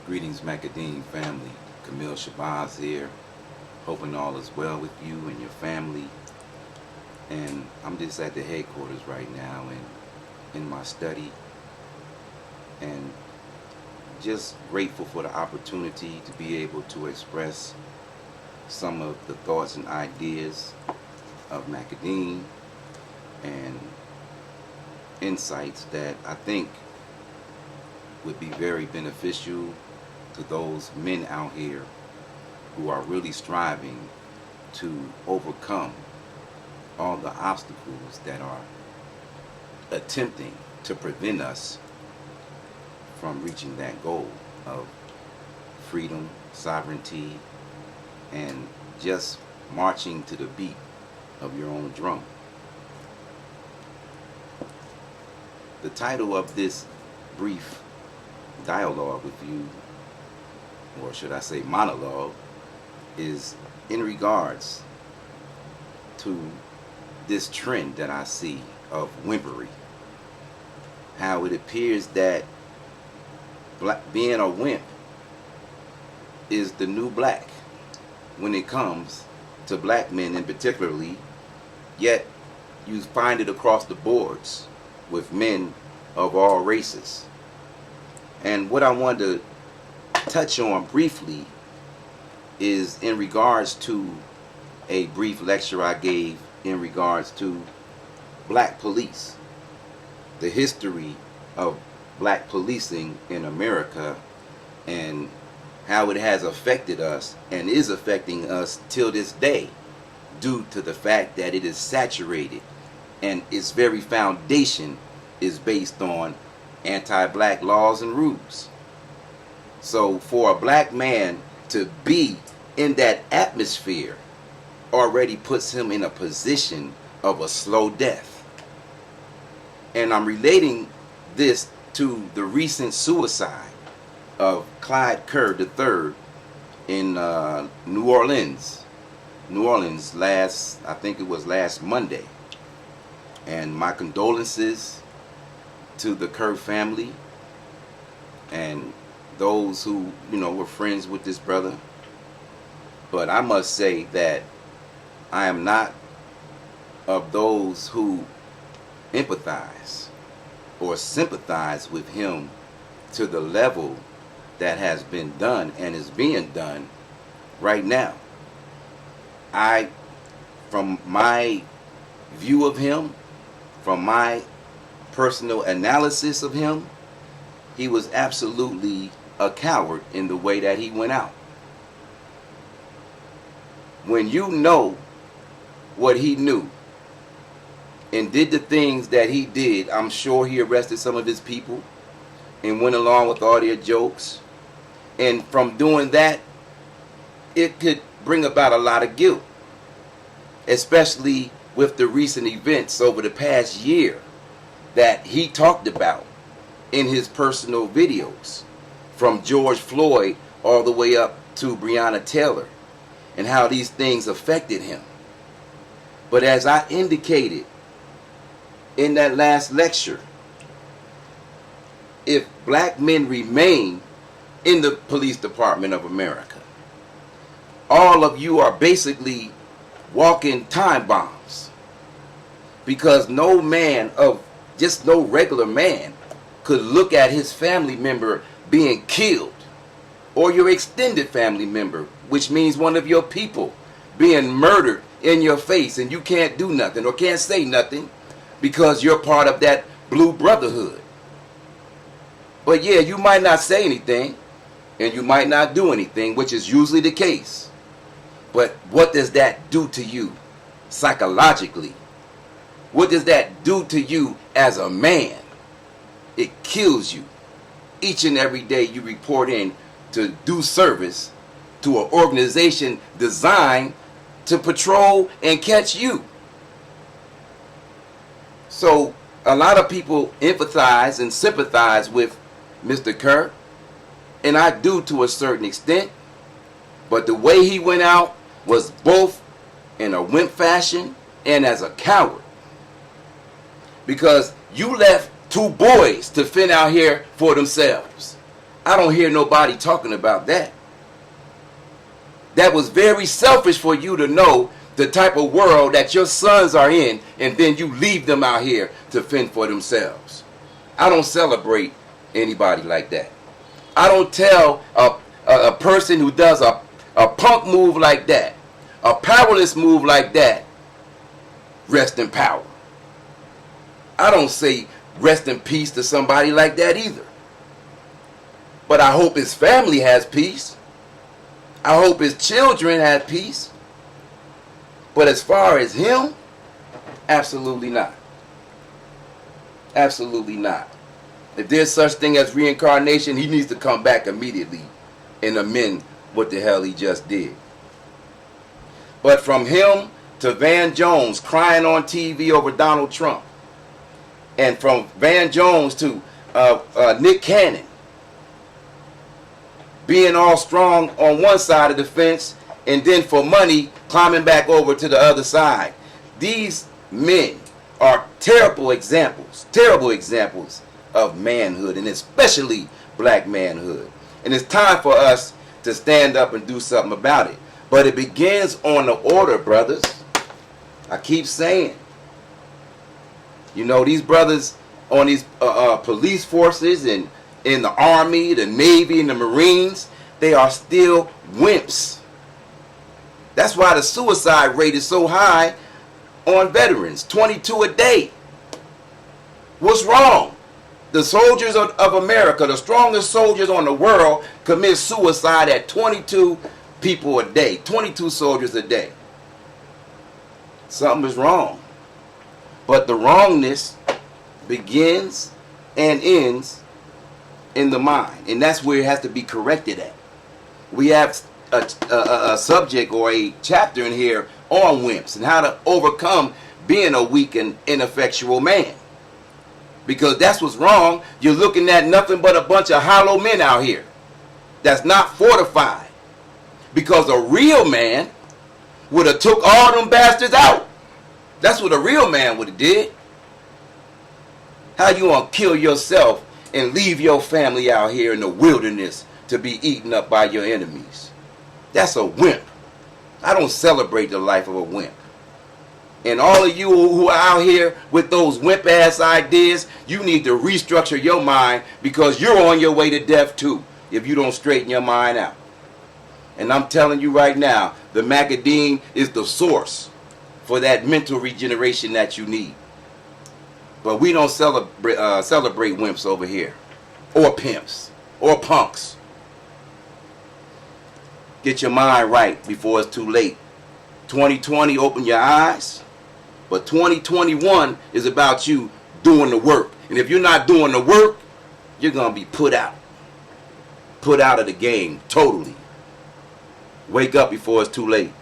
Greetings, Macadine family. Kamil Shabazz here. Hoping all is well with you and your family. And I'm just at the headquarters right now and in my study. And just grateful for the opportunity to be able to express some of the thoughts and ideas of Macadine and insights that I think would be very beneficial to those men out here who are really striving to overcome all the obstacles that are attempting to prevent us from reaching that goal of freedom, sovereignty, and just marching to the beat of your own drum. The title of this brief dialogue with you, or should I say monologue, is in regards to this trend that I see of wimpery. How it appears that being a wimp is the new black when it comes to black men in particularly, yet you find it across the boards with men of all races. And what I wanted to touch on briefly is in regards to a brief lecture I gave in regards to black police, the history of black policing in America, and how it has affected us and is affecting us till this day due to the fact that it is saturated and its very foundation is based on anti-black laws and rules. So for a black man to be in that atmosphere already puts him in a position of a slow death. And I'm relating this to the recent suicide of Clyde Kerr III in New Orleans I think it was last Monday. And my condolences to the Kerr family and those who, were friends with this brother. But I must say that I am not of those who empathize or sympathize with him to the level that has been done and is being done right now. From my view of him, from my personal analysis of him, he was absolutely a coward in the way that he went out. When you know what he knew and did the things that he did, I'm sure he arrested some of his people and went along with all their jokes. And from doing that, it could bring about a lot of guilt, especially with the recent events over the past year that he talked about in his personal videos, from George Floyd all the way up to Breonna Taylor, and how these things affected him. But as I indicated in that last lecture, if black men remain in the police department of America, all of you are basically walking time bombs, because no regular man could look at his family member being killed, or your extended family member, which means one of your people, being murdered in your face, and you can't do nothing or can't say nothing because you're part of that blue brotherhood. But yeah, you might not say anything and you might not do anything, which is usually the case. But what does that do to you psychologically? What does that do to you as a man? It kills you. Each and every day you report in to do service to an organization designed to patrol and catch you. So a lot of people empathize and sympathize with Mr. Kerr, and I do to a certain extent, but the way he went out was both in a wimp fashion and as a coward, because you left two boys to fend out here for themselves. I don't hear nobody talking about that. That was very selfish for you to know the type of world that your sons are in, and then you leave them out here to fend for themselves. I don't celebrate anybody like that. I don't tell a person who does a punk move like that, a powerless move like that, rest in power. I don't say rest in peace to somebody like that either. But I hope his family has peace. I hope his children have peace. But as far as him, absolutely not. Absolutely not. If there's such thing as reincarnation, he needs to come back immediately and amend what the hell he just did. But from him to Van Jones crying on TV over Donald Trump, and from Van Jones to Nick Cannon being all strong on one side of the fence, and then for money climbing back over to the other side. These men are terrible examples of manhood, and especially black manhood. And it's time for us to stand up and do something about it. But it begins on the order, brothers. I keep saying. You know, these brothers on these police forces and in the Army, the Navy, and the Marines, they are still wimps. That's why the suicide rate is so high on veterans, 22 a day. What's wrong? The soldiers of America, the strongest soldiers on the world, commit suicide at 22 people a day, 22 soldiers a day. Something is wrong. But the wrongness begins and ends in the mind, and that's where it has to be corrected at. We have a subject or a chapter in here on wimps and how to overcome being a weak and ineffectual man. Because that's what's wrong. You're looking at nothing but a bunch of hollow men out here that's not fortified. Because a real man would have took all them bastards out. That's what a real man would have did. How you gonna kill yourself and leave your family out here in the wilderness to be eaten up by your enemies? That's a wimp. I don't celebrate the life of a wimp. And all of you who are out here with those wimp-ass ideas, you need to restructure your mind, because you're on your way to death too if you don't straighten your mind out. And I'm telling you right now, the macadine is the source for that mental regeneration that you need. But we don't celebrate wimps over here, or pimps, or punks. Get your mind right before it's too late. 2020, open your eyes. But 2021 is about you doing the work. And if you're not doing the work, you're going to be put out. Put out of the game totally. Wake up before it's too late.